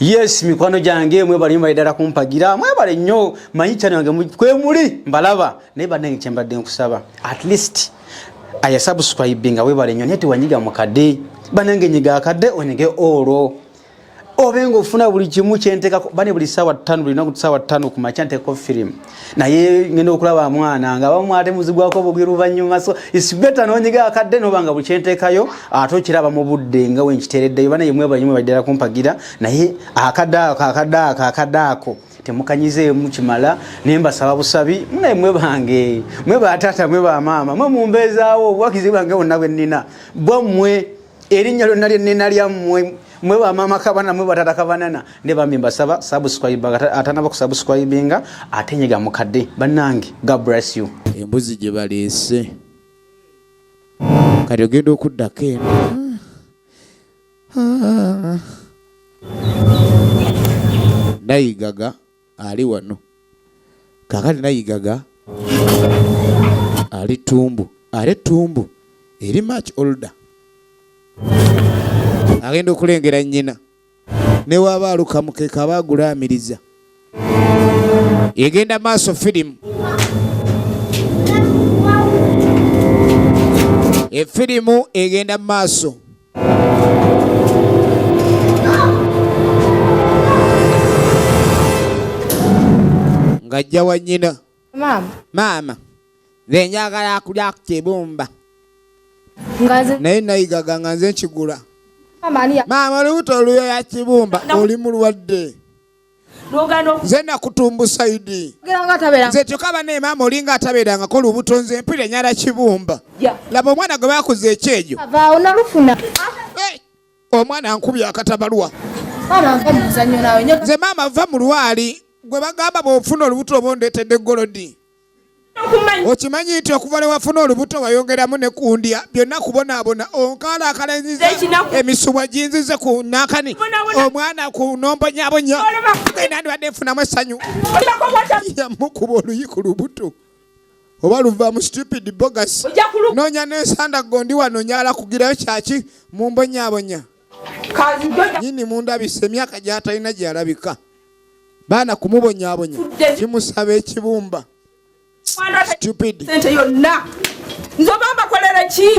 Yes, mikwano jange mwebali mbaidara kumpagira mwebali nnyo manyi cyane wange kwe muri mbalaba neba nange kyembadde nkusaba at least aya subscribinga webali nnyo neti wanyiga mukade banange nyiga akade onige oro obengo ufuna buli kimu kyenteka bane buli sawa 5 buli naku sawa 5 ku machante ko film naye ngendo okulaba mwana nga bamwate muzigwa ko bugiru banyuma so it's better no nyiga akade no banga bukyentekayo atokiraba mu budde nga wenchiteredde bana yemwe banyuma badira kumpagira naye akadako temukanyize mukimala nemba saba busabi mwe bange mwe batata mwe ba mama mwe mumbezaawo wakizi bange onawe nina bomwe erinnya lyonna nina lya mwe ba mama kabana mwe batata kabanana ne bamimba saba subscribe atana ba subscribinga atenyiga mukadde banange God bless you embuzi gye balese kati ogenda okuddako eno nayigaga ali wano kakati nayigaga ali tumbu eri much older agenda okulengera nnyina ne waba aluka mukeka bagulamiriza egenda maaso firimu efirimu egenda maaso ngajja wa nnyina maama nze njagala akulya ku kibumba naye nayigaga nga nze nkigula maama olubuto oluyo ya kibumba oli mulwadde nze nakutumbu saidi nze tukaba ne maama olinga atabeerangako olubuto nze mpire nyala kibumba laba omwana gwe bakuza ekyejo omwana nkubya akatabalwa nze maama va mu lwali gwe bagamba bw'ofuna olubuto obondeetedde golodi okimanyi nti okuva ne wafuna olubuto wayongeramu ne kundya byonna kubonaabona onkaala akalenziza emisubwa ginzize ku nakani omwana ku nombonyabonya genda ndibadde nfunamu essanyu yamukuba oluyi ku lubuto oba luva mu stupid bogas noonya n'ensanda gondi wano nyala kugirayo kyaki mu mbonyabonya nyini mundabisa emyaka gy'atalina gy'alabika baana kumubonyabonya kimusaba ekibumba stupid sente yonna nzoba mbakolera ki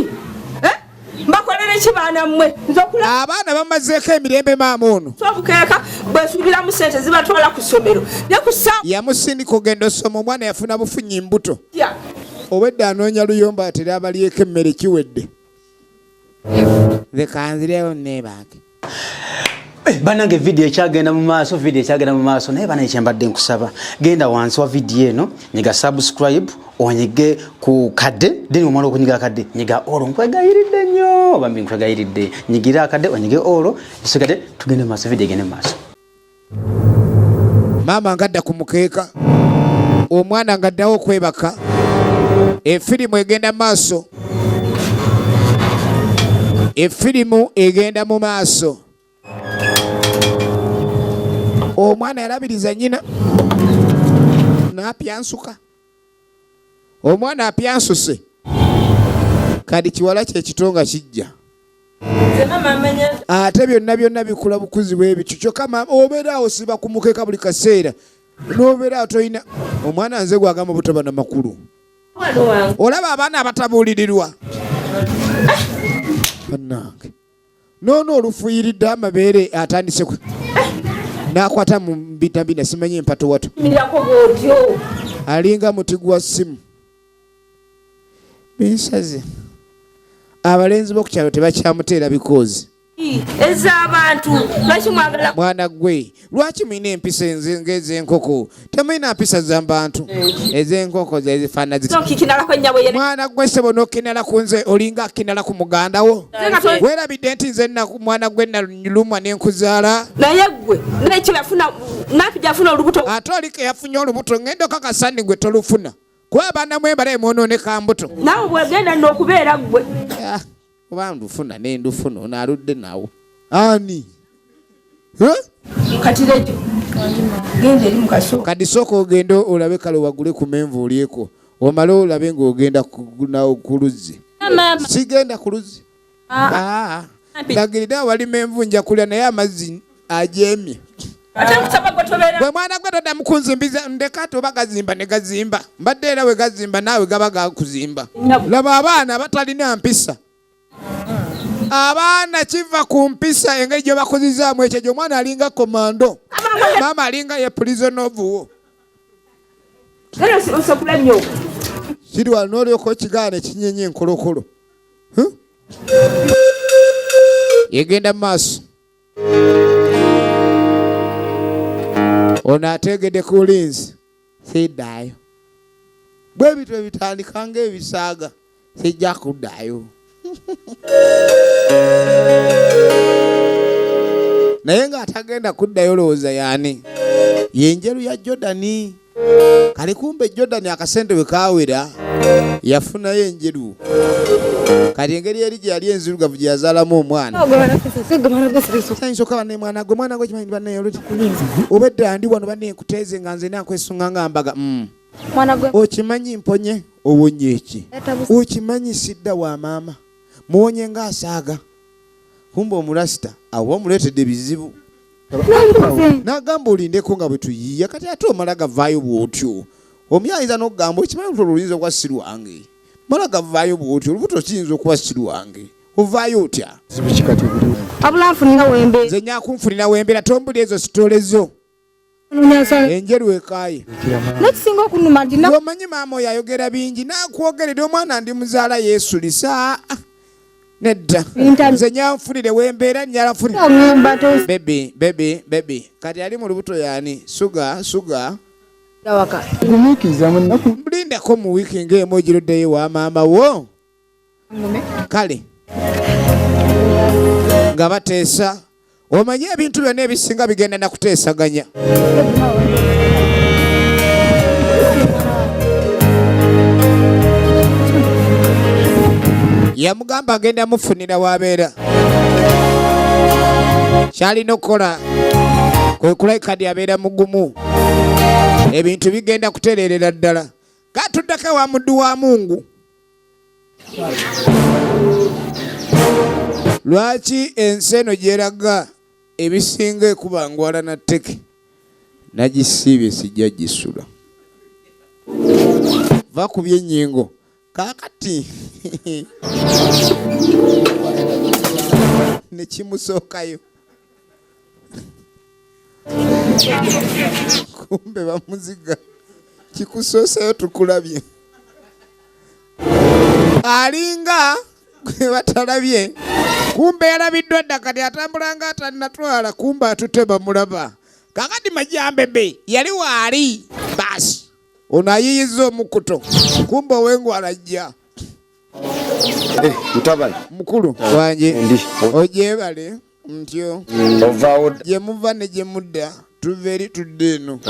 mbakolera ki baana mmwe nzokula abaana bamazeeko emirembe maama ono sobukeeka bwesubiramu sente zibatwala ku ssomero ne ku yamusindika ogenda osoma omwana yafuna bufunyi mbuto obwedde anoonya luyomba ateri abalyeko emmere kiwedde lekanzirewo nebange banange video ekyagenda mu maaso naye bana ekyembadde nkusaba genda wansi wa video eno nyiga subscribe onyige ku kadde then omwana okunyiga kadde nyiga olo nkwegayiridde nnyo bambi nkwegayiridde nyigira akadde onyige olo isigade tugende maaso video egende maaso maama ngadda ku mukeeka omwana ngaddawo okwebaka efirimu egenda maaso efirimu egenda mu maaso omwana yalabiriza nnyina n'apyansuka omwana apyansuse kadi kiwala kye kitonga kijja ate byonna bikula bukuzi bw'ebikyo kyokka obeera awo siba ku mukeeka buli kaseera n'obeera awo toyina omwana nze gwagamba butoba na makulu olaba abaana abatabuulirirwa bannange noono olufuyiridde amabeere atandise nakwata mu bitabina simanyi empato wato alinga muti gwa ssimu binsaze abalenzi b'okukyalo tebakyamuteera bikozi ez'abantu lwaki mwagala mwana gwe lwaki mulina empisa ng'ez'enkoko temulina mpisa z'abantu ez'enkoko zezifaana mwana gwe sebo n'okinala ku nze olinga akinala ku muganda wo weerabidde nti nze mwana gwe nalumwa n'enkuzaala naye gwe nekirafuna napi gyafuna olubuto ate oliko yafunye olubuto ngendo kakasani gwe tolufuna kuba abaana mwebala emwonooneka mbuto naawe bwegenda n'okubeera gwe oba ndufuna nendufuna onaaludde nawo ani katirejo genda eri mukaso kadi sooka ogenda olabe kale wagule ku menvuulyeko omale olabe ng'ogenda ku luzzi sigenda ku luzzi lagirira wali menvu nja kulya naye amazzi ajemye ate kusaba gwe tobeera bwe mwana gwe todda mukunzimbiza ndeka toba gazimba ne gazimba mbadde era we gazimba naawe gaba gakuzimba laba abaana batalina mpisa abaana kiva ku mpisa engeri gye bakuzizaamu ekyo gye omwana alinga komando maama alinga ye prison of war osokula nnyo kiri wano n'olyoka okigaana ekinyenye enkolokolo yegenda mu maaso ono ategedde ku linzi siddaayo bwe bitwe bitandika ng'ebisaaga sijja kuddaayo naye ng'atagenda kuddayo lowooza yaani yenjeru ya Jordani kali kumbe Jordani akasente bwe kaawera yafunayo enjeru kati engeri eri gye yali enzirugavu gye yazaalamu omwana nsooka banne mwana gwe kimanyi banne olwo obedda ndi wano banne nkuteeze nga nze nakwesunga nga mbaga okimanyi mponye owonye eki okimanyi sidda wa maama muwonye ng'asaaga kumbe omulasita awo omuleetedde bizibu n'agamba olindeko nga bwe tuyiiya kati ate omala gavaayo bw'otyo omuyayinza n'okugamba okimanyi olubuto oluyinza okuba si lwange mala gavaayo bw'otyo olubuto kiyinza okuba si lwange ovaayo otya nze nyakunfunira wembeera tombuli ezo sitolezo enjeru ekaaye omanyi maama oyo ayogera bingi nakwogerera omwana ndi muzaala yeesulisa nedda nze nyanfunire wembeera nyalafunire bebi kati ali mu lubuto yaani suga mulindako mu wiiki ng'emu ogiroddeyo wa maama wo kale nga bateesa omanye ebintu byonna ebisinga bigenda nakuteesaganya yamugamba agenda mufunira wabeera kyalina okukola kwe kulaikadi abeera mugumu ebintu bigenda kutereerera ddala katuddako wa muddu wa Mungu lwaki ensi eno gyeraga ebisinga ekubangwala na tteke nagisiibye sijja gisula va ku byennyingo kakati nekimusookayo kumbe bamuziga kikusoosayo tukulabye alinga gwe batalabye kumbe yalabiddwa dda kati atambulanga atalinatwala kumbe atutte bamulaba kakati majambebe yali waali basi ono ayiyiza omukuto kumbe owengu alajja mutabale mukulu wanje ogyebale ntyo gye muva ne gye mudda tuva eri tudde eno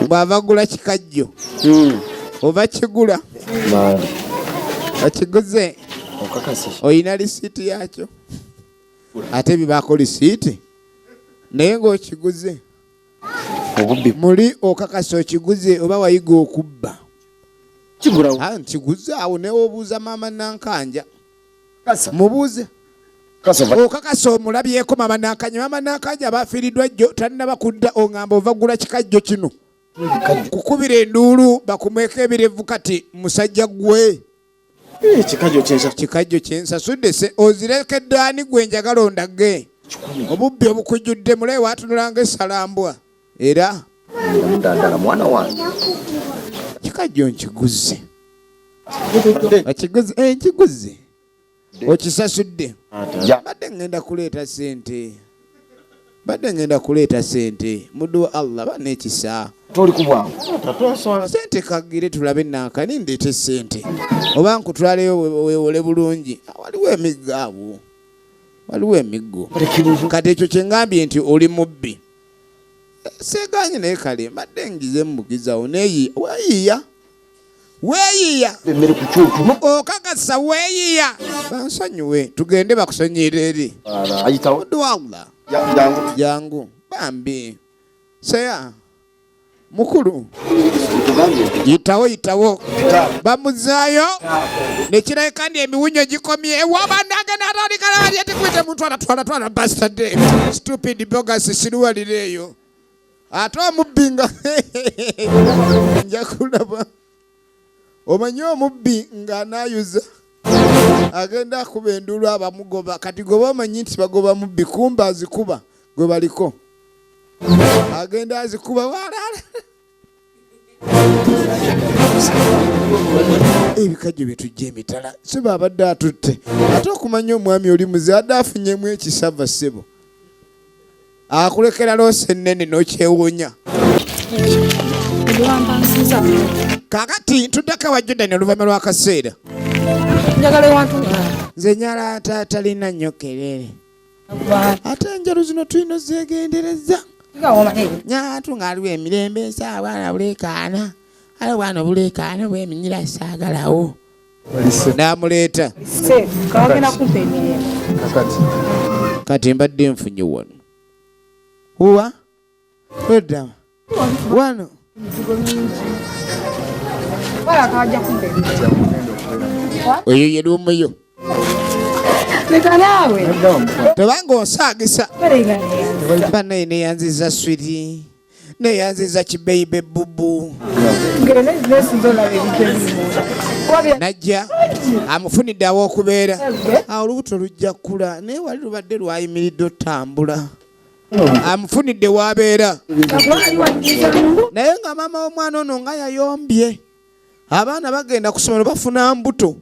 bw'ava gula kikajjo oba kigula okiguze oyina lisiiti yakyo ate bibaako lisiiti naye ng'okiguze muli okakasa okiguze oba wayiga okubba nkiguze awo naye obuuza maama Nankanja mubuuze okakasa omulabyeko maama Nankanja maama Nankanja bafiiriddwa jjo talina kudda oŋŋamba ova gula kikajjo kino kukubira enduulu bakumweko ebirevu kati musajja gwe kikajjo kyensasudde se ozirekedde ani gwe njagala ondage obubbi obukujjudde mulabe waatunulanga esalambwa era mwana wange kikajjo nkiguze nkiguze okisasudde badde ngenda kuleeta sente muddu wa Allah bana ekisa toli kubwangu sente kagire tulabe Nankani ndeete sente oba nkutwaleyo weewole bulungi waliwo emiggo awo waliwo emiggo kati ekyo kyengambye nti oli mubbi seganye naye kale mbadde ngize mubugizawo neyi weeyiya okakasa weeyiya bansonyiwe tugende bakusonyere eri dwawula jangu bambi seya mukulu yitawo bamuzaayo nekirabika ndi emiwunyo gikomye wabandage natandikala balyetikwite muntu alatwala bastade stupid bogas siruwalireeyo ate omubbi nga nja kulaba omanyi omubbi ng'anaayuza agenda akuba enduulu abamugoba kati goba omanyi nti bagoba mubbi kumba azikuba gwe baliko agenda azikuba walaala ebikajjo byetujja emitala siba abadde atutte ate okumanya omwami oli muze adde afunyemu ekisava ssebo akulekera loosa ennene n'okyewuunya kakati tuddako wa Jordan oluvannyuma lw'akaseera nze nyala atalina nnyo kerere ate enjalo zino tulina zegendereza nyatu ng'aliwo emirembe ensawa bwana bulekaana ale bwana bulekaana bweminyira saagalawo n'amuleeta kati mbadde nfunye wano uwa odda wano oyo ye luumuyo tebanga onsaagisa banaye neyanziza switi neyanziza kibeibe bubu najja amufunidde aw'okubeera awo olubuto lujja kkula naye wali lubadde lwayimiridde otambula amufunidde w'abeera naye nga maama w'omwana ono nga yayombye abaana bagenda ku ssomero bafuna mbuto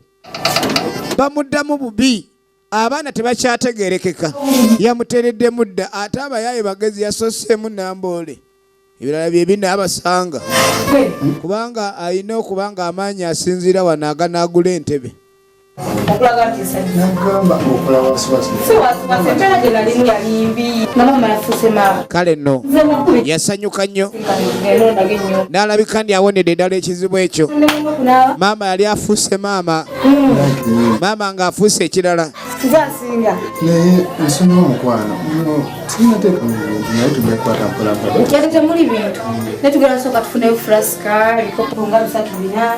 bamuddamu bubi abaana tebakyategerekeka yamuteereddemu dda ate abayaaye bagezi yasoseemu namboole ebirala bye binaabasanga kubanga alina okuba nga amaanyi asinziira wano aganaagula entebe kale nno yasanyuka nnyo n'alabika ndi awonedde ddala ekizibu ekyo maama yali afuuse maama ng'afuuse ekirala naye nsonyiwa omukwano sinateeka mu bintu naye tujja kukwata mpolampala kyali temuli bintu netugenda sooka tufuneyo furasika ebikopo nga 34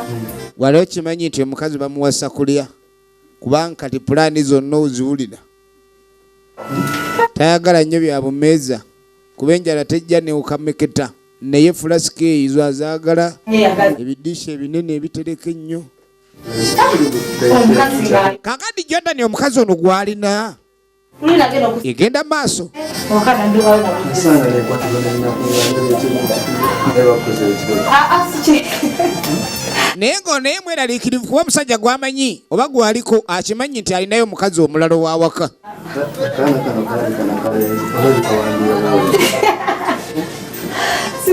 wali okimanyi nti omukazi bamuwasa kulya kubanga kati pulaani zonna oziwulira tayagala nnyo bya bumeeza kuba enjala tejja newukameketa naye furasika ezo azaagala ebiddishi ebinene ebitereka ennyo kakati Jordan omukazi ono gwalina egenda maaso naye ng'onaye mweraliikirivu kuba omusajja gwamanyi oba gwaliko akimanyi nti alinayo omukazi omulala ow'awaka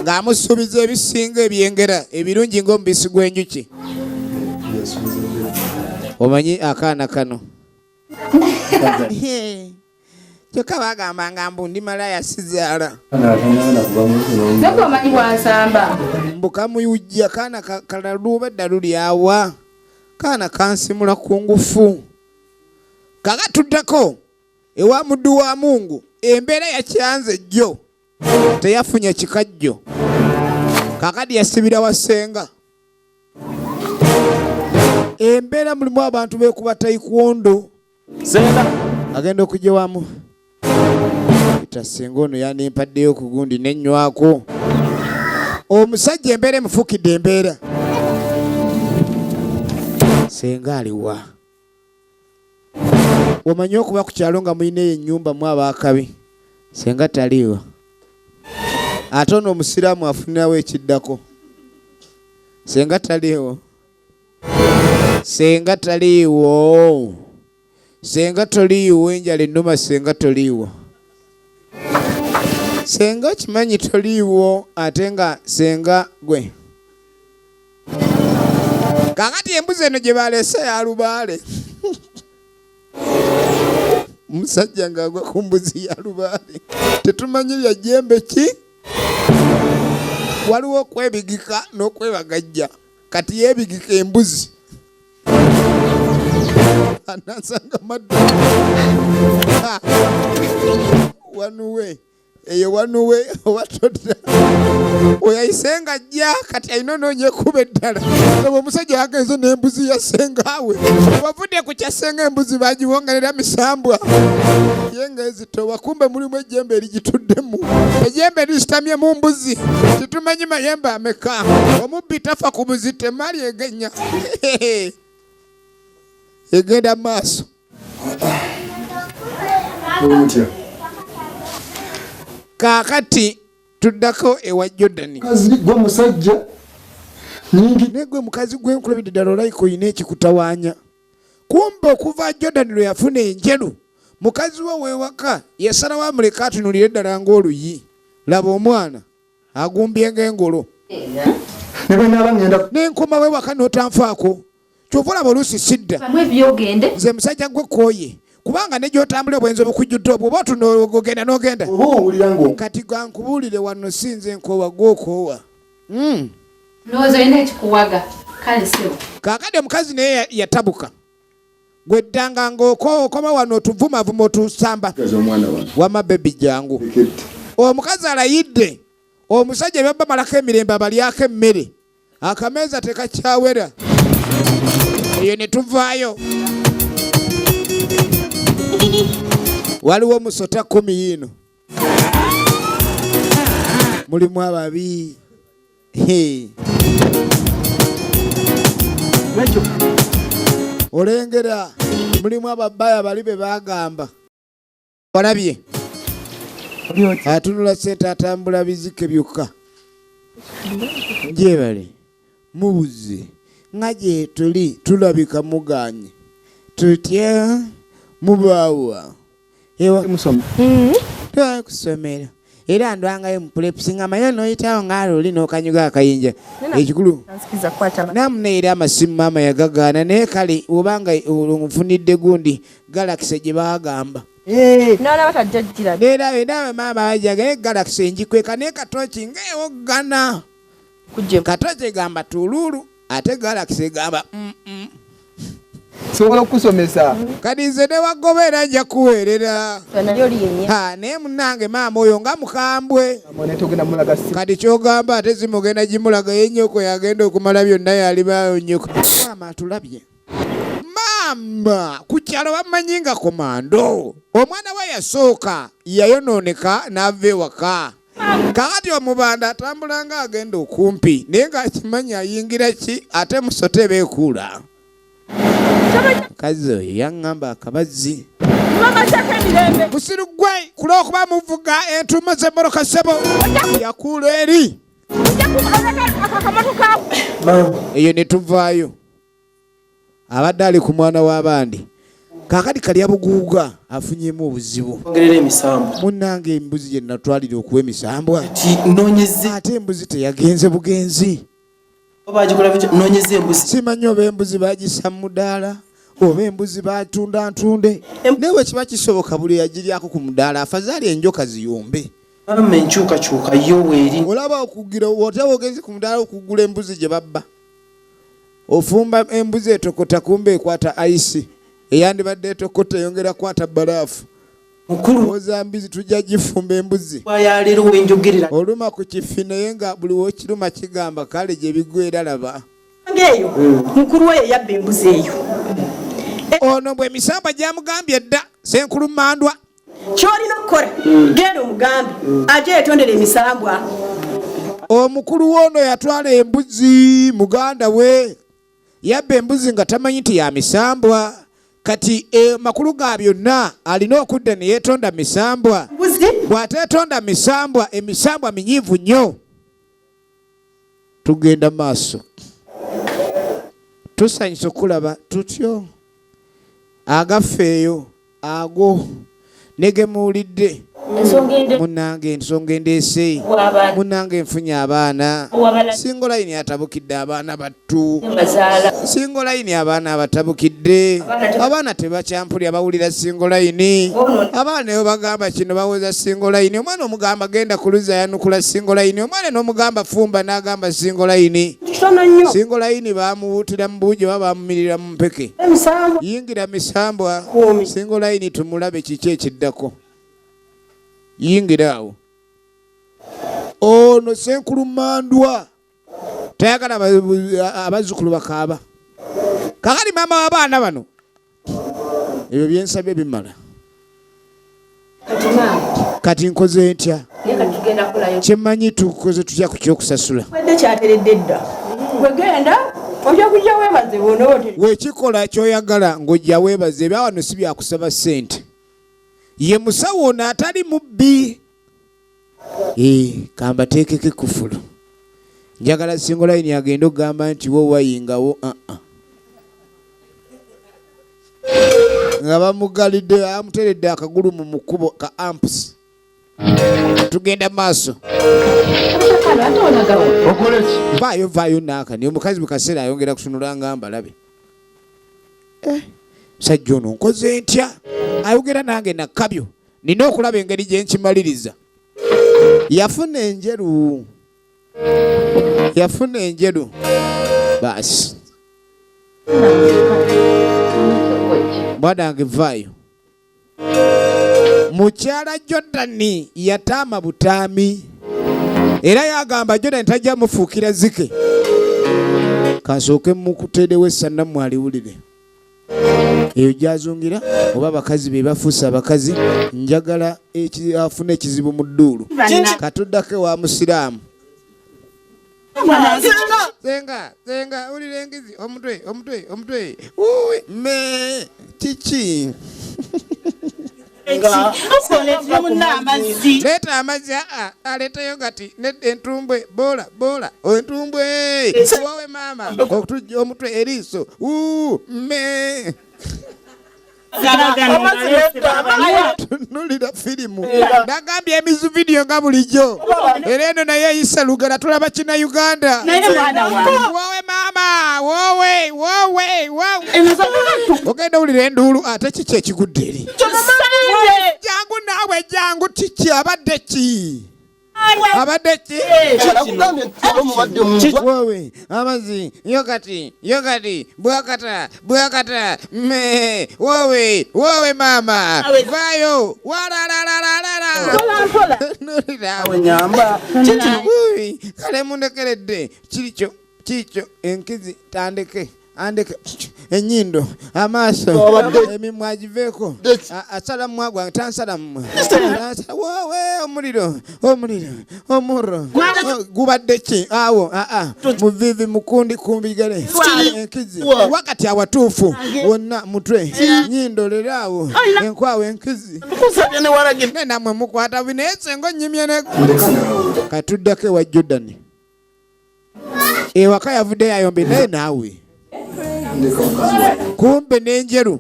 ng'amusuubiza ebisinga ebyengera ebirungi ng'omubisi gw'enjuki omanyi akaana kano kyokka bagamba nga mbu ndi malaya sizaala omanyi bwansamba mbukamuyujja kaana kalalu badda luli awa kaana kansimula ku ngufu kakatuddako ewa muddu wa Mungu embeera yakyanze jjo teyafunye kikajjo kakadi yasibira wasenga embeera mulimu abantu beekuba taekwondo agenda okujja wamu tasinga ono yanimpaddeyo ku gundi nenywako omusajja embeera emufukidde embeera senga aliwa omanyi okuba ku kyalo nga mulineyo ennyumba mu abaakabi senga taliiwa ate ono omusiraamu afunirawo ekiddako senga taliiwo senga taliiwo senga toliiwo enjala ennuma senga toliiwo senga kimanyi toliiwo ate nga senga gwe kakati embuzi eno gye baleese ya lubaale omusajja ng'agwa ku mbuzi ya lubaale tetumanyi bya jjembe ki waliwo okwebigika n'okwebagajja kati yeebigika embuzi anasanga maddu wanuwe eyo wanuwe owatoda oyayisenga jja kati ayinononye kuba eddala oba omusajja yagenze n'embuzi yasengaawe wavudde ku kyasenga embuzi bagiwongerera misambwa yenga ezitowa kumbe mulimu ejjembe erigituddemu ejjembe lisitamye mu mbuzi titumanyi mayembe ameka omubbi tafa ku buzi temali egenya egenda maaso kaakati tuddako ewa Jordan kazi gwe musajja nyingi negwe mukazi gwenkulabidde ddala olayika oyina ekikutawaanya kumbe okuva Jordan lwe yafuna enjeru mukazi we wewaka yasalawo amuleka atunulire ddala ng'oluyi laba omwana agumbye ng'engolo n'enkoma wewaka n'otanfaako kyova olaba oluusi sidda nze musajja gwe kooye kubanga ne gy'otambula obwenzi obukujjudde obwo oba otunogenda n'ogenda kati gankubuulire wano sinze nkoowa gw'okoowa kaakadde omukazi naye yatabuka gwe ddanga ng'okoma wano otuvumavuma otusamba wama bebi jangu omukazi alayidde omusajja byabba malako emirembe abalyako emmere akameeza tekakyawera eyo ne tuvaayo waliwo musota 10 yino mulimu ababi olengera mulimu ababaya bali be bagamba walabye atunula sente atambula bizike byokka njebale mubuze nga gye tuli tulabika muganye tutya mubaawa ewa kusomera era ndwangayo mupulepsi nga mayo noyitawo ng'aloli n'okanyuga akayinja ekikulu namuneera amasimu maama yagagaana naye kale obanga nfunidde gundi galakisi gye bagamba neera maama bajaga naye galakisi enjikweka naye katoki ng'ewoggana katoki egamba tuluulu ate galakisi egamba sobola okusomesa kati nze ne wagobeera nja kuweerera naye munnange maama oyo nga mukambwe kati kyogamba ate zimugenda gimulaga yennyoko yagenda okumala byonna yalibayo nnyoko maama atulabye maama ku kyalo bamanyi nga komando omwana we yasooka yayonooneka n'ava ewaka kakati omubanda atambulanga agenda okumpi naye ng'akimanyi ayingira ki ate musote beekuula kazi oyo yaŋŋamba akabazzi musiru gwe kulw'okuba muvuga entuumo z'emmoroka ssebo yakuula eri eyo ne tuvaayo abadde ali ku mwana w'abandi kaakati kalya buguuga afunyemu obuzibu munnange embuzi gye natwalira okuwa emisambwa ate embuzi teyagenze bugenzi simanyi oba embuzi bagisa mu mudaala oba embuzi batunda ntunde naye bwe kiba kisoboka buli yagiryako ku mudaala afazaali enjoka ziyombe olaba okugira otaba ogenzi ku mudaala okugula embuzi gye babba ofumba embuzi etokota kumbe ekwata ayisi eyandibadde etokota eyongera kwata balaafu oza mbizi tujja gifumba embuzi oluma ku kifi naye nga buli wokiruma kigamba kale gye bigwera laba eyo mukulu we yabba embuzi eyo ono bwe emisambwa gyamugambye dda senkulu mandwa kyolina okukola genda omugambe ajja yetondera emisambwa omukulu woono yatwala embuzi muganda we yabba embuzi nga tamanyi nti ya misambwa kati makulu ga byonna alina okudda ne yeetonda misambwa bw'ateetonda misambwa emisambwa minyiivu nnyo tugenda maaso tusanyusa okulaba tutyo agaffeeyo ago negemuwulidde munange ensonga endeese munange nfunye abaana singolayini atabukidde abaana battu singolayini abaana abatabukidde abaana tebakyampulya bawulira singolayini abaana eyo bagamba kino bawoza singolayini omwana omugamba genda kuluza yanukula singolayini omwana n'omugamba fumba n'agamba singolayini singolayini bamuwutira mu buujo oba bamumirira mu mpeke yingira misambwa singolayini tumulabe kiki ekiddako yingira awo ono Senkulu Mandwa tayagala abazzukulu bakaaba kakati maama w'abaana bano ebyo byensabye bimala kati nkoze ntya kyemmanyi tukoze tutya ku kyokusasula weekikola kyoyagala ng'ojja weebaze ebya wano si byakusaba ssente ye musawo ono atali mubbi kambateekeko kufulu njagala singo line agenda okugamba nti wo wayingawo nga bamugalidde amuteredde akagulu mu mukubo ka amps tugenda maaso vaayo naaka niye omukazi bwe kaseera ayongera kutunula nga mbalabe musajja ono nkoze ntya ayogera nange nakabyo nina okulaba engeri gye nkimaliriza yafuna enjeru baasi mwanange vaayo mukyala Jordan yataama butaami era yagamba Jordan tajja mufuukira zike kansooke mukuteerewo essanna mwaliwulire eyo gyazungira oba abakazi be bafuusa abakazi njagala afuna ekizibu mu dduulu katuddako wa musiraamu senga ulira engizi omutwe me kiki leeta amazzi aleetayo gati entumbwe bola entumbwe wawe maama okutujja omutwe eriiso me tunulira firimu nagambye emizu vidiyo nga bulijjo era eno naye eyisa lugala tulaba kina Uganda wowe maama wowe ogenda wulira enduulu ate kiki ekigudde eri jangu naawe jangu kiki abadde ki wowe amazi yogati bwakata me wowe mama vayo kale mundekeredde kikyo enkizi andeke enyindo amaaso emimwa agiveeko asalamu agwange tansalamu wowe omuliro gubadde ki awo muvivi mukundi kumbigale enkizi wakati awatuufu wonna mutwe nyindo leraawo enkwawo enkizi nenamwe mukwata bineesengo nyimye katuddako ewa Jordan ewaka yavudde yayombe naye naawe kumbe n'enjeru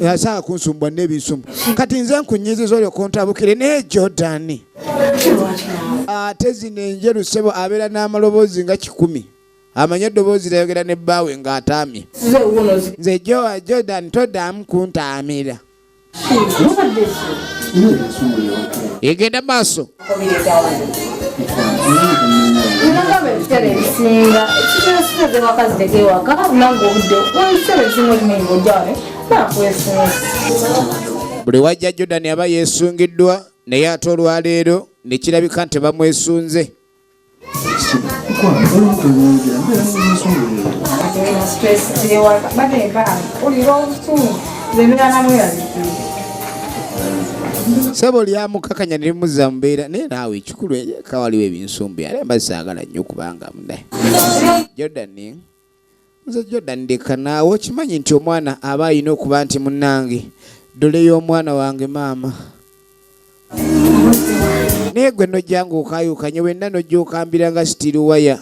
yasanga kunsumbwa n'ebinsumbu kati nze nkunyiziza olyo kontabukire naye Jordan ate zino enjeru sebo abeera n'amaloboozi nga 10 amanye eddoboozi lyayogera ne bbaawe ng'ataamye nze Jordan toddamu kuntaamira egenda maaso buli wajja Jordan aba yeesungiddwa naye ate olwaleero ne kirabika nti bamwesunze sebo lyamukakanya ne limuzza mu mbeera naye naawe ekikulu eka waliwo ebinsumbi ale mbasaagala nnyo kubanga munaye Jordan ndeka naawe okimanyi nti omwana aba alina okuba nti munnange dole y'omwana wange maama naye gwe nojjanga okaayukanye wenna nojja okambira nga sitiri waya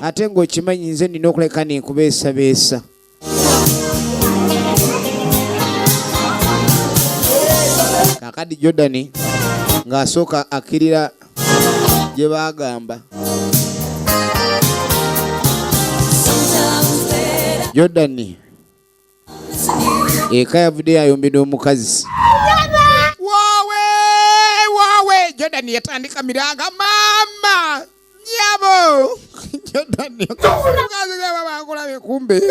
ate ng'okimanyi nze nina okuleka nenkubeesabeesa kakadi Jordan ng'asooka akkirira gye baagamba Jordan eka yavudde yayombera omukazi waawe Jordan yatandika miranga maama nyabo Jordan bakulabe kumbe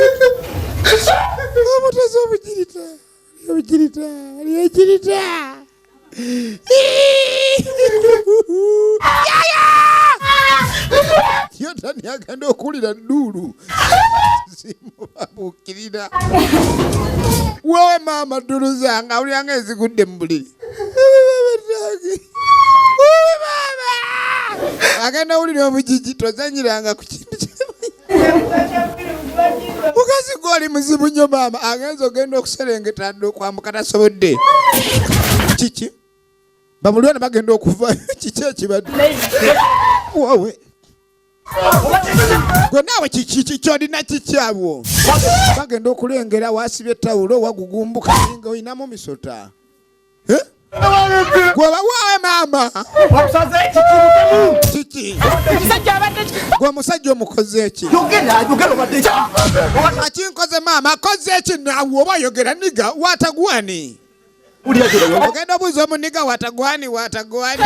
omutezi obugirita Jordan agenda okulira Dulu. Simubabukirira. Wowe mama Dulu zanga uli anga ezigudde mu buliri. Agenda uli n'omujiji tozanyiranga ku kintu mukazi gwali muzibu nnyo maama agenza ogenda okuserengeta dde okwambuka tasobodde kiki bamulwana bagenda okuva kiki ekibadde wowe gwe naawe kiki kyolina kikyabwo bagenda okulengera wasibye ettawulo wagugumbuka nga oyinamu misota gweba waawe maama kiki gwe musajja omukoze eki akinkoze maama akoze eki naawe oba oyogera niga watagwani ogenda obuuza omuniga watagwani waawe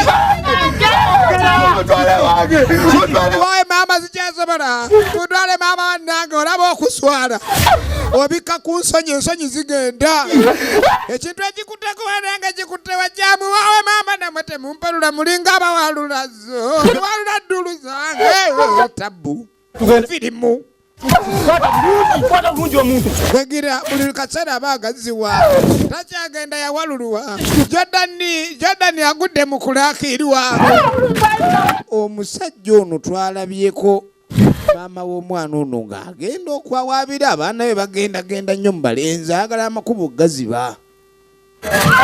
maama zikyasobola mutwale maama wannange olaba okuswala obika ku nsonyi ensonyi zigenda ekintu ekikutteko wanange kikutte wajjamu waawe maama namwe temumpalula mulinga abawalulazo walula Dulu zange tabbu firimu Begira buli kaseera abagaziwa takyagenda yawalulwa Jordan agudde mu kulakirirwa omusajja ono twalabyeko maama w'omwana ono ng'agenda okwawaabira abaana be bagenda nnyo mu balenzi agala amakubo gaziba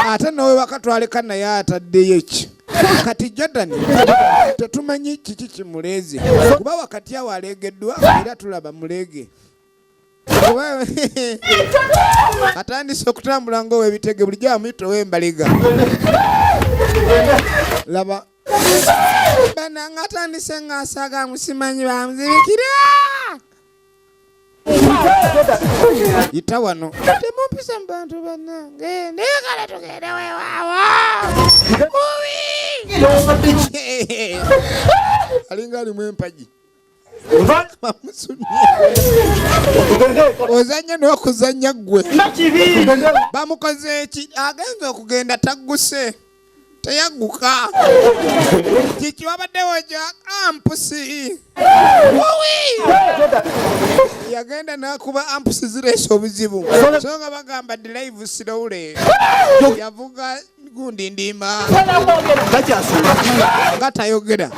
ate nawe wakatwaleka naye ataddeyo eki kati Jordan tetumanyi kiki kimuleeze kuba wakati awo aleegeddwa era tulaba muleege atandise okutambula ng'ow'ebitege bulijjo amuyita ow'embaliga laba bananga atandise ng'asaaga musimanyi bamuzibikira yita wano temumpisa mu bantu bannange naye kale tugende weewaawo alinga alimu empagi ozanya n'okuzanya ggwe bamukoze eki agenza okugenda tagguse teyagguka kiki wabadde woja ampusi yagenda nakuba ampusi zireesa obuzibu so nga bagamba drive slowly yavuga gundi ndima nga tayogera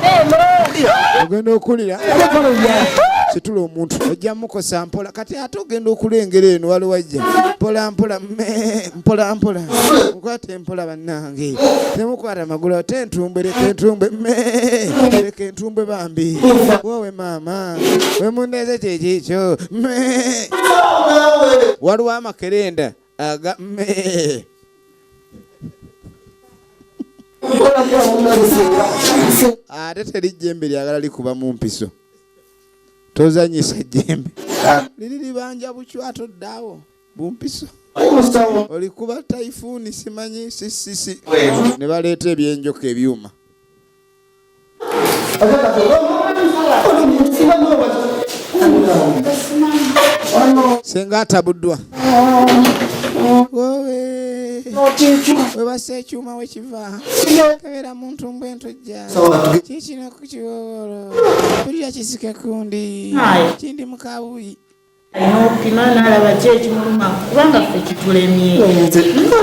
ogenda okulira situla omuntu ojja mukosa mpola kati ate ogenda okulengera eno wali wajja mpola mukwate mpola bannange temukwata magulu ate entumbe leka entumbe bambi wowe maama wemundeeze kyekikyo waliwo amakerenda aga ate terijjembe lyagala likuba mu mpiso tozanyisa jjembe liri libanja bucwato ddaawo bumpiso olikuba taifuuni simanyi sisisi ne baleeta ebyenjoka ebyuma senga atabuddwa webasa ekyuma wekiva kebeera muntu mbwentojja kikino kukiwowolo kulira kisike kundi kindi mukabuyi alina okupima n'alaba ki ekimuluma kubanga ffe kitulemye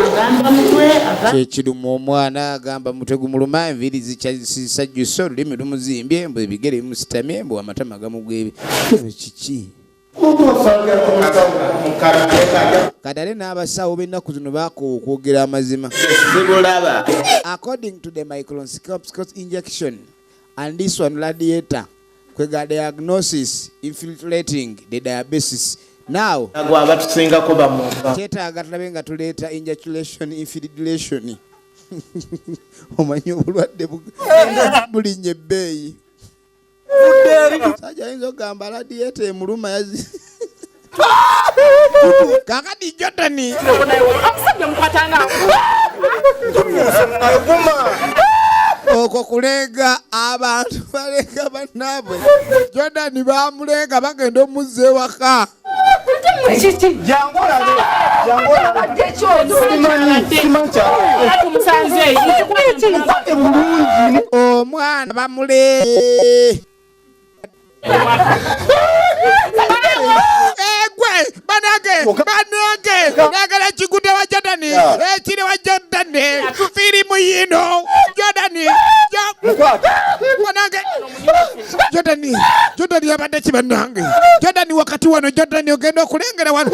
agamba mutwe kyekiruma omwana agamba mutwe gumuluma enviiri zisajjuse olulimi lumuzimbye mbu ebigere bimusitamye mbu amatama gamugwebe kiki kadale n'abasawo b'ennaku zino bakoowa okwogera amazima according to the microscopic injection and this one radiator kwega diagnosis infiltrating the diabetes now abatusingako bamuva kyetaaga tulabe nga tuleeta ejaculation infiltration omanyi obulwadde bulinnya ebbeeyi sajja ayinza okugamba radiator emuluma yazi kakati Jordan okwo kulega abantu balega bannaabwe Jordan bamulega bagenda omuzza ewaka omwana bamule Nagala chikude wa Jordani. Chine wa Jordani. Filimu yino. Jordani. Wanange. Jordani yabadde kibanange. Jordani wakati wano Jordani ogenda okulengera wano.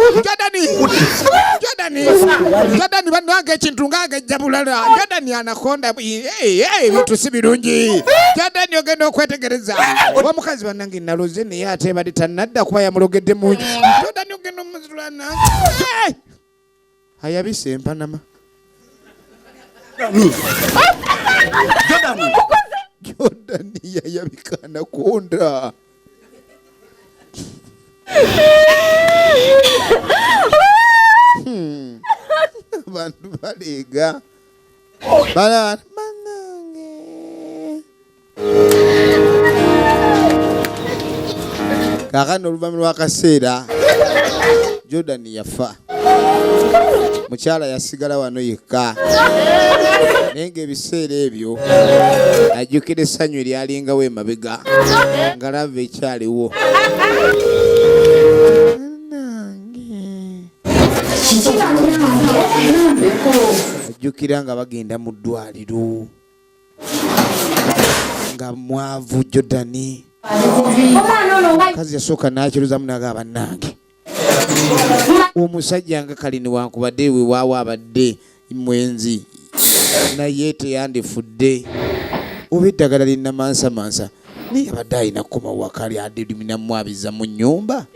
Jordani banange ekintu ng'age jabulala. Jordani anakonda. Bintu si birungi. Jordani ogenda okwetegereza. Omukazi banange naloze naye ate bali tannadda kuba yamulogedde mungi. Jordani ogenda omuzulana. Hayabise empanama. Jordani yayabika anakonda. Bantu balega. Bala manange. Kakano oluvannyuma lw'akaseera Jordani yafa. Mukyala yasigala wano yekka. Naye ng'ebiseera ebyo ajjukira essanyu eryalingawo emabega nga lava ekyaliwo. Ajjukira nga bagenda mu ddwaliro nga mwavu Jordani. Kazi yasooka n'akiruzamu n'agamba bannange omusajja nga kali newankubadde we waawo abadde mwenzi naye teyandifudde oba eddagala linnamansamansa naye yabadde alina kukoma waka lyadde liminamu abiza mu nnyumba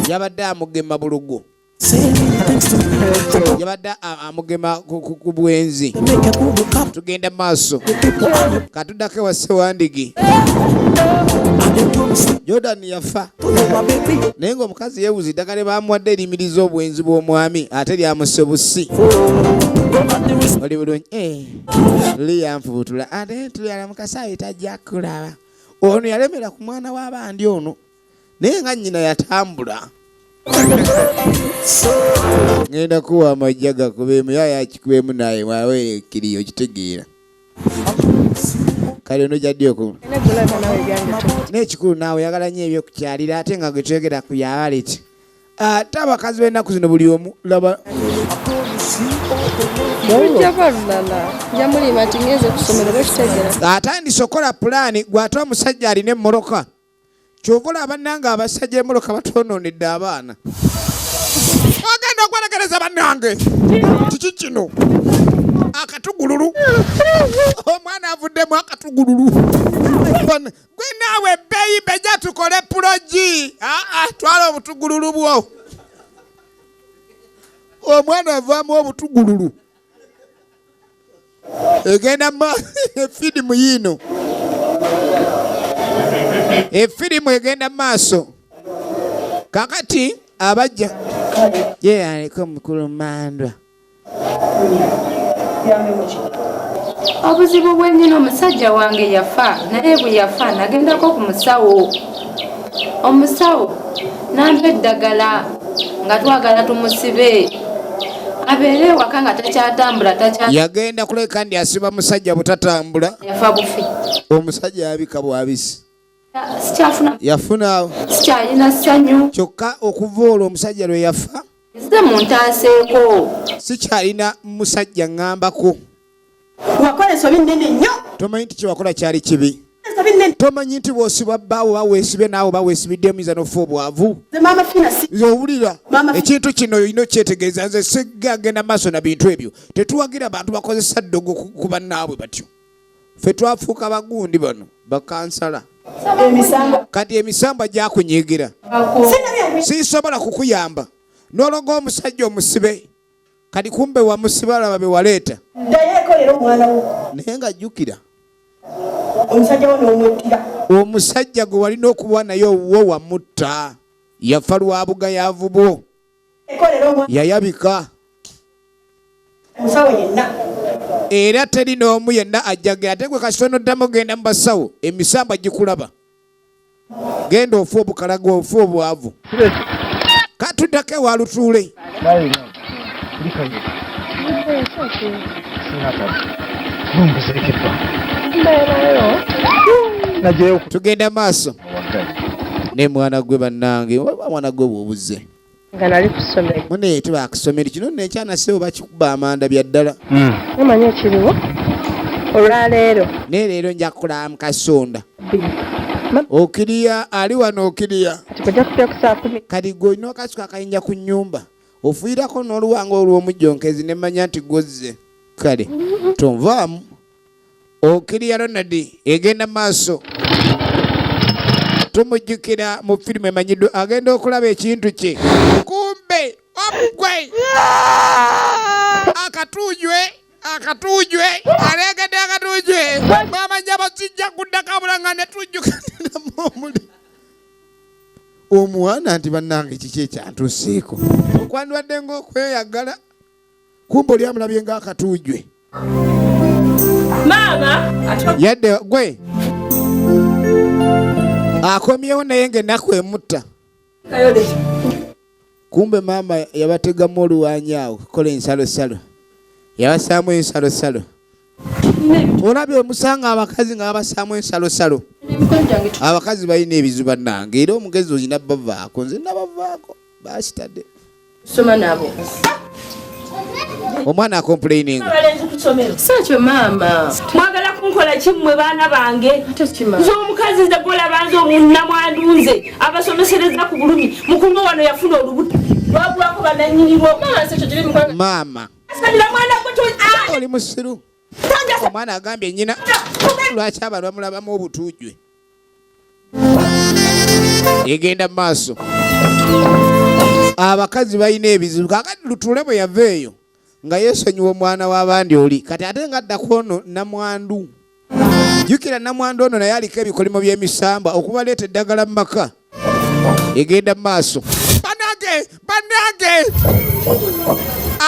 yabadde amugema bulugo yabadde amugema ku bwenzi. Tugenda maaso katuddako ewa Ssewandigi. Jordani yafa naye ng'omukazi yeebuuza eddagala baamuwadde erimiriza obwenzi bw'omwami ate lyamuse busi. Oli bulungi liyanfubutula ate tulyala mukasaayi tajja kulaba. Ono yalemera ku mwana w'abandi ono naye nga nnyina yatambula. Ngenda kuwa amajja gakubeemu yaya akikubeemu naye waweere ekkiriyo kitegeera. Kale ono gyaddi oku n'ekikulu naawe yagala nnyo ebyokukyalira ate nga gwe twegera ku yawaleti ate abakazi b'ennaku zino buli omu laba atandise okola pulaani gw'ate omusajja alina emmoloka kyova olaba bannange abasajja emmoloka batonoonedde abaana. Ogenda okwerekereza bannange kiki kino akatugululu omwana avuddemu akatugululu gwe naawe ebbeeyi bejja tukole pulogi twala obutugululu bwo omwana avaamu obutugululu egenda efirimu yino efirimu egenda maaso kakati abajja ye aliko mukulu mandwa. Obuzibu bwennyina omusajja wange yafa naye bwe yafa nagendako ku musawo. Omusawo n'ampa eddagala nga twagala tumusibe abeere ewaka nga takyatambula yagenda kuleka ndi asiba musajja butatambula yafa bufi. Omusajja yabika bwabisi sikyafuna yafuna sikyalina ssanyu kyokka okuva olwo omusajja lwe yafa nze muntaaseeko sikyalina musajja ŋŋambako. Wakola ensobi nnene nnyo. Tomanyi nti kyewakola kyali kibi. Tomanyi nti bw'osiba bbaawo baweesibye naawe baweesibidde emiza n'ofa obwavu. Owulira ekintu kino olina okyetegeeza nze sigagenda maaso na bintu ebyo tetuwagira bantu bakozesa ddogo ku bannaabwe batyo. Ffe twafuuka bagundi bano bakansala kati emisamba gyakunyiigira sisobola kukuyamba n'olonga omusajja omusibe kati kumbe wamusiba alaba be waleeta naye ng'ajjukira omusajja gwe walina okuba naye owuwo wamutta yafa lwa bugayaavu bwo yayabika era teri n'omu yenna ajjagira ate gwe kasitono ddamu genda mu basawo emisamba gikulaba genda ofa obukalaga ofa obwavu katuddako ewa lutuule tugenda maaso ne mwana gwe bannange mwana gwe bw'obuze nga nali kusomero mune tebakusomero kino nekyana sebo bakikuba amanda bya ddala namanyi ekiriwo olwaleero ne leero nja kukola mukasonda okiriya ali wano okiriya tikojja kupya ku saa 10 kati gwe olina akasuka akayinja ku nnyumba ofuirako n'oluwanga olw'omujjonkezi ne manya nti gozze kale tonvaamu okiriya Ronald egenda maaso tumujjukira mu firimu emanyiddwa agenda okulaba ekintu kye kumbe omugwe akatujwe alegedde akatujwe bamanya basijja kuddakabulanga ne tujjukaniramu omwana nti bannange kiki ekyantuseeko okwandibadde ng'okweyagala kumbe oli amulabye ng'akatujwe maama yadde gwe akomyewo naye ng'ennaku emutta kumbe maama yabategamu oluwanyi awo kola ensalosalo yabasaamu ensalosalo olabye omusanga abakazi nga babasaamu ensalosalo abakazi balina ebizu bannange era omugezi olina bavaako nze nabavaako bakitadde soma nabo omwana akomplaininga sakyo maama mwagala kunkola kimmwe baana bange nze omukazi zagola banze omunnamwandunze abasomesereza ku bulumi mukuluma wano yafuna olubuto lwabulako bananyinirwo maama oli musiru omwana agambye nnyina lwaki abantu bamulabamu obutujwe egenda mu maaso abakazi balina ebizibu kakati Lutule bwe yava eyo nga yeesonyiwa omwana w'abandi oli kati ate nga addaku ono namwandu jjukira namwandu ono naye aliko ebikolimo by'emisamba okubaleeta eddagala mu maka egenda mu maaso bannange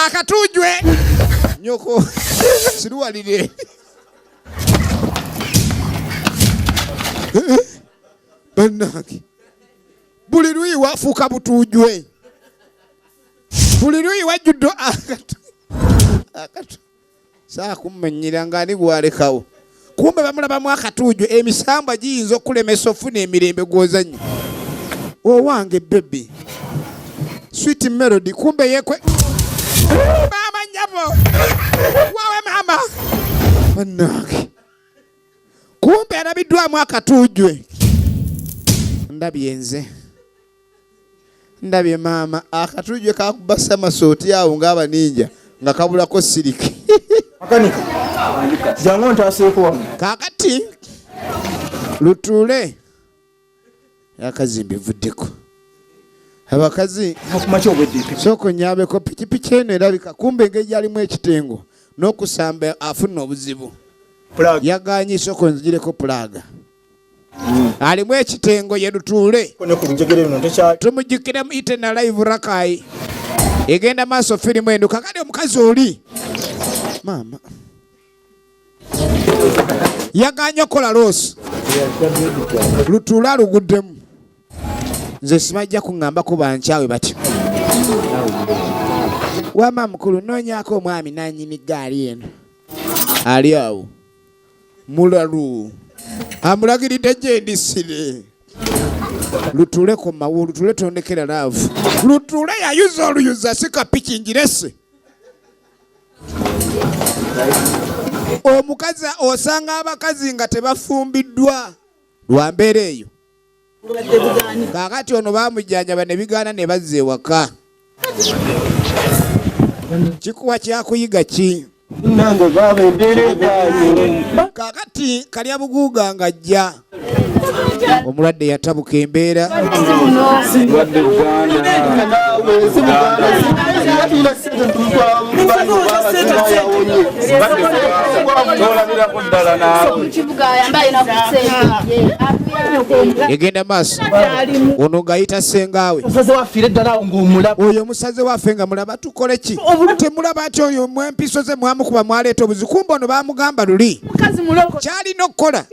akatujwe nyoko siruwalire bannange buli luyi wafuuka butujwe buli luyi wajjudde akatu saa kummenyera ng'ani gwalekawo kumbe bamulabamu akatujwe emisamba giyinza okulemesa ofuna emirembe gw'ozannya owange bebi sweet melody kumbe yekwe mama nyabo wawe mama bannange kumbe alabiddwamu akatujwe ndabye maama akatujwe kakubasa masooti awo ng'abaninja nga kabulako siriki kakati Lutule yakazimbi vuddeko abakazi soko nyabeko pikipiki eno erabika kumbe engeri gyalimu ekitengo n'okusamba afuna obuzibu yaganye soko nzigireko pulaga alimu ekitengo ye Lutule tumujjukire mu itena live Rakai egenda maaso firimu eno kakati omukazi oli maama yaganye okola loosi Lutule aluguddemu nze simajja kuŋŋambako bankyawe batyo wama mukulu noonyaako omwami nanyini gaali eno ali awo mulalu amulagiridde gyendisire Lutule komawo Lutule tondekera laavu Lutule yayuza oluyuza sikapiki njirese omukazi osanga abakazi nga tebafumbiddwa lwa mbeera eyo kakati ono bamujjanjaba ne bigaana ne bazza ewaka kikuwa kyakuyiga ki kakati kalya buguuga nga ajja omulwadde yatabuka embeera egenda maaso ono ng'ayita sengaawe oyo omusaze waffe nga mulaba tukole ki temulaba ati oyo mwempiso ze mwamukuba mwaleeta obuzibu kumbe ono baamugamba luli kyalina okukola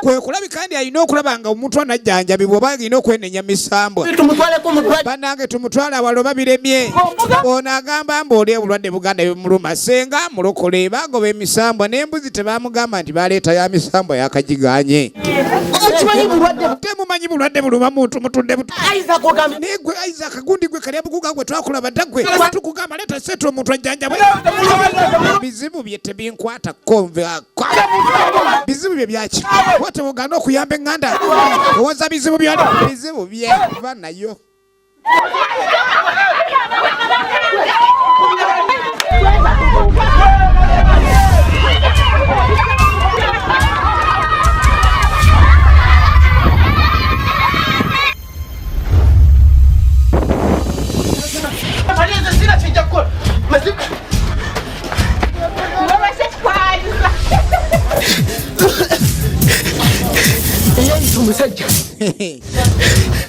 kwe kulabika ndi alina okulaba nga omuntu anajjanjabibwa oba alina okwenenya misambwa bannange tumutwale awalo babiremye ono agamba mba oli obulwadde buganda bimuluma senga mulokole bagoba emisambwa n'embuzi tebamugamba nti baleeta ya misambwa yakagiganye. Temumanyi bulwadde buluma muntu mutudde buto. Negwe Isaac gundi gwe kali abukuga gwe twakulaba ddagwe. Tukugamba leeta seetu omuntu ajjanjabwe. Bizibu bye tebinkwata konve akwa. Bizibu bye byaki. Wate muganda okuyamba eŋŋanda. Owoza bizibu byali. Bizibu bye va nayo.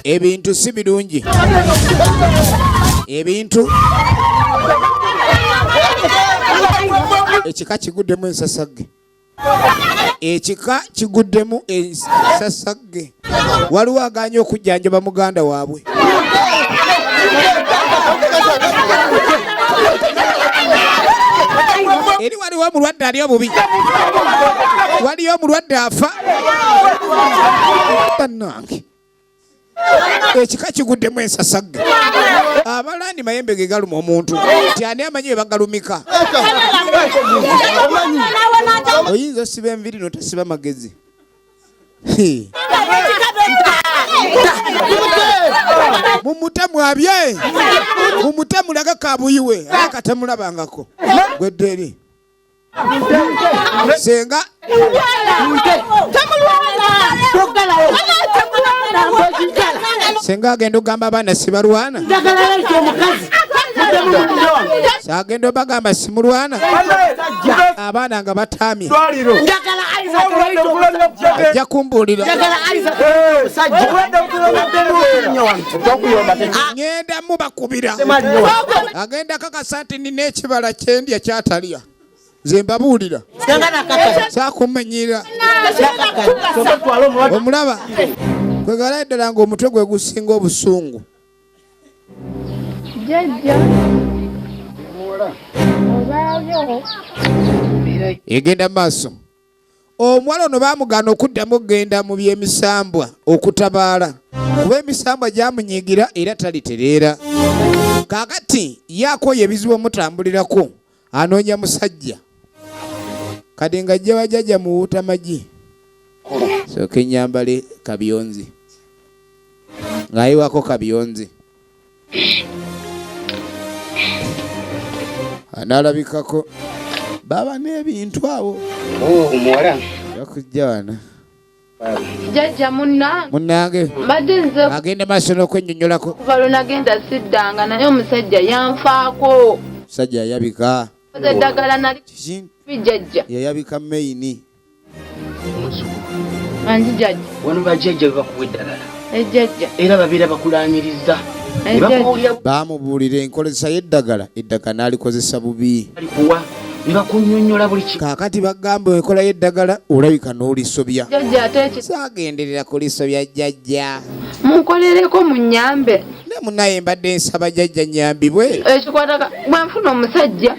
Ebintu si birungi. Ebintu ekika kiguddemu ensasagge. Ekika kiguddemu ensasagge. Waliwo aganye okujjanjaba muganda waabwe. Eri waliwo omulwadde ali obubi. Waliyo omulwadde afa. Bannange. Ekika kiguddemu ensasagge. Abalandi mayembe ge galuma omuntu. Nti ani amanyi bwe bagalumika. Oyinza osiba enviri n'otasiba magezi. Mumutemu abye. Mumutemu laga kabuyiwe. Akatemulabangako. Gwedde senga senga agenda ogamba abaana sibalwana. Sagenda obagamba simulwana. Abaana nga batamye. Ajja kumbuulira. Ngenda mubakubira. Agenda kakasa nti nina ekibala kyendya kyatalya. Nze mbabuulira. Saakumenyera. Omulaba. Kwegala ddala ng'omutwe gwe gusinga obusungu. Jajja. Obaayo. Egenda maaso. Omuwala ono baamugana okuddamu okugenda mu by'emisambwa okutabaala. Kuba emisambwa gyamunyiigira era talitereera. Kaakati yakooye ebizibu omutambulirako. Anoonya musajja. Kati nga ajja bajjajja mu wuutamagi. Sooka ennyambale kabyonzi. Ng'ayiwako kabyonzi. Anaalabikako. Baba n'ebintu awo. Omuwala. Yakujja wano. Jajja munnange. Mbadde nze agenda maaso n'okwennyonnyolako. kuva lwe nagenda siddanga naye omusajja yanfaako. Musajja yayabika. Eddagala nali jajja. Yayabika maini. Anji jajja. Wano bajjajja bwe bakuwa eddagala. Ejjajja. Era babeera bakulaamiriza. Bamubuulira enkozesa y'eddagala. Eddagala n'alikozesa bubi. Nibakunnyonnyola buli kimu. Kaakati bagamba enkola y'eddagala olabika n'olisobya. Jajja ate saagenderera kulisobya jjajja. Munkolereko munnyambe. Ne munnaye mbadde nsaba jjajja nnyambibwe. Ekikwataka bwe nfuna omusajja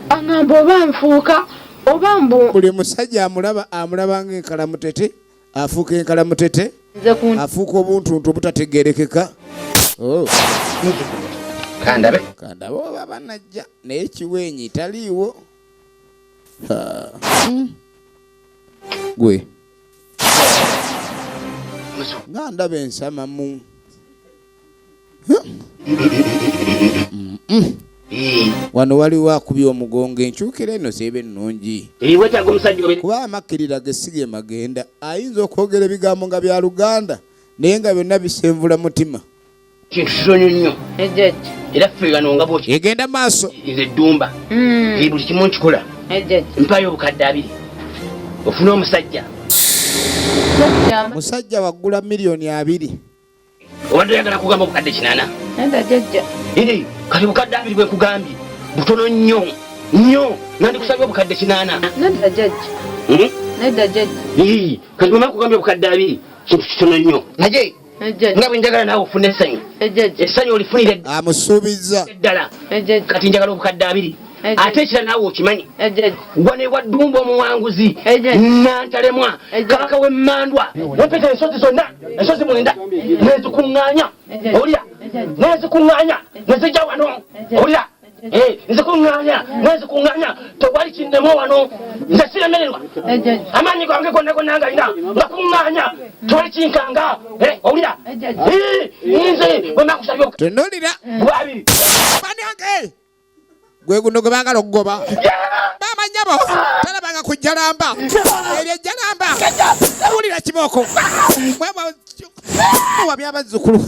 anamba oba nfuuka oba mbu. Buli musajja amulaba ng'enkalamutete afuuka enkalamutete afuuka obuntuntu obutategeerekeka. Kandabe oba banajja naye kiweenyi taliiwo. Gwe nga ndaba ensamamu. Wano waliwo akubye omugongo enkyukira eno seeba ennungi. Kuba amakkirira gesiga magenda ayinza okwogera ebigambo nga bya Luganda naye nga byonna bisenvula mutima. Kintu kisonyo nnyo. Ejjajja. Era ffe gano nga bw'oti. Egenda maaso. Nze Ddumba. Buli kimu nkikola. Ejjajja. Mpayo obukadde 2. Ofune omusajja. Musajja waggula miliyoni 2. Obadde oyagala kugamba obukadde 8. Nenda jjajja. Kati obukadde 2 bwe kugambye. Butono nnyo. Nnyo. Nandikusabye obukadde 8. Nenda jjajja. Nenda jjajja. Kati bwe kugambye obukadde 2. Kintu kitono nnyo. Naye nga bwe njagala naawe ofune essanyu. Ejjajja. Essanyu olifunire amusuubiza eddala. Kati njagala obukadde 2. ate kira naawe okimanyi wane waddumba omuwanguzi nantalemwa kabaka w'emmandwa nempeta ensozi zonna ensozi mwenda nezikuŋŋaanya owulira nezikuŋŋaanya nezijja wano owulira nzikuŋŋaanya tewali kinnema wano nze siremererwa amaanyi gange gonna gonna ngalina nga kuŋŋaanya tewali kinkanga owulira nze bwenakusabye tonolira bwabiri banange gwe guno gwe baagala okugoba bamanyabo talabanga ku jjalamba eryo ejjalamba wulira kibooko mwebwa byabazzukulu